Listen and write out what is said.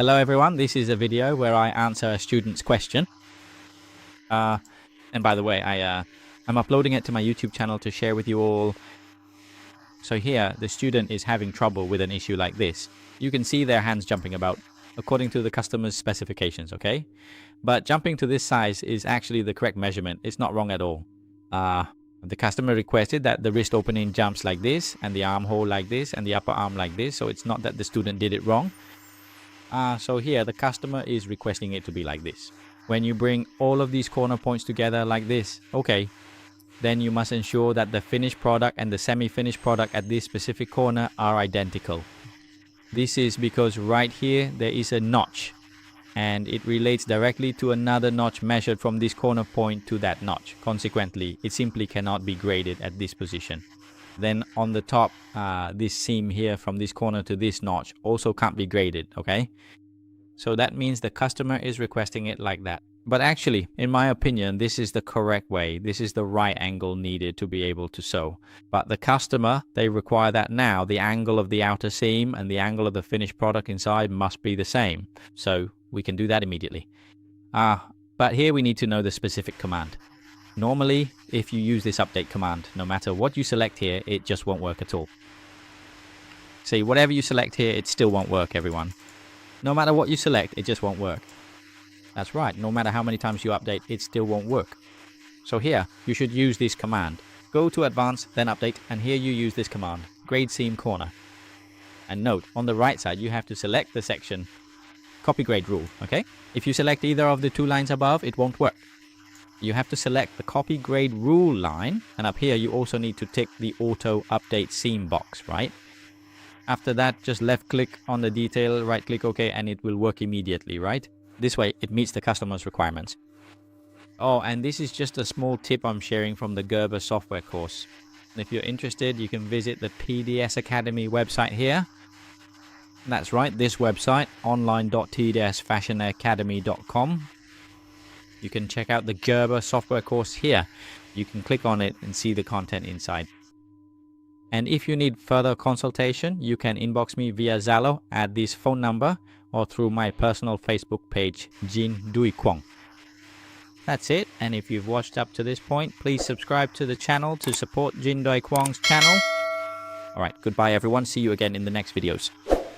Hello everyone, this is a video where I answer a student's question. And by the way, I'm uploading it to my YouTube channel to share with you all. So here, the student is having trouble with an issue like this. You can see their hands jumping about according to the customer's specifications, okay? But jumping to this size is actually the correct measurement. It's not wrong at all. The customer requested that the wrist opening jumps like this, and the armhole like this, and the upper arm like this. So it's not that the student did it wrong. So here the customer is requesting it to be like this. When you bring all of these corner points together like this, okay, then you must ensure that the finished product and the semi-finished product at this specific corner are identical. This is because right here there is a notch, and it relates directly to another notch measured from this corner point to that notch. Consequently, it simply cannot be graded at this position. Then on the top, this seam here from this corner to this notch also can't be graded, okay? So that means the customer is requesting it like that. But actually, in my opinion, this is the correct way. This is the right angle needed to be able to sew. But the customer, they require that now the angle of the outer seam and the angle of the finished product inside must be the same. So we can do that immediately. But here we need to know the specific command. Normally, if you use this update command, no matter what you select here, it just won't work at all. See, whatever you select here, it still won't work, everyone. No matter what you select, it just won't work. That's right, no matter how many times you update, it still won't work. So here, you should use this command. Go to Advanced, then Update, and here you use this command, Grade Seam Corner. And note, on the right side, you have to select the section Copy Grade Rule, okay? If you select either of the two lines above, it won't work. You have to select the Copy Grade Rule line, and up here you also need to tick the Auto Update Seam box, right? After that, just left click on the detail, right click OK, and it will work immediately, right? This way, it meets the customer's requirements. Oh, and this is just a small tip I'm sharing from the Gerber software course. If you're interested, you can visit the PDS Academy website here. That's right, this website, online.tdsfashionacademy.com. You can check out the Gerber software course here. You can click on it and see the content inside. And if you need further consultation, you can inbox me via Zalo at this phone number or through my personal Facebook page, Jin Dui Kwong. That's it, and if you've watched up to this point, please subscribe to the channel to support Jin Dui Kwong's channel. Alright, goodbye everyone, see you again in the next videos.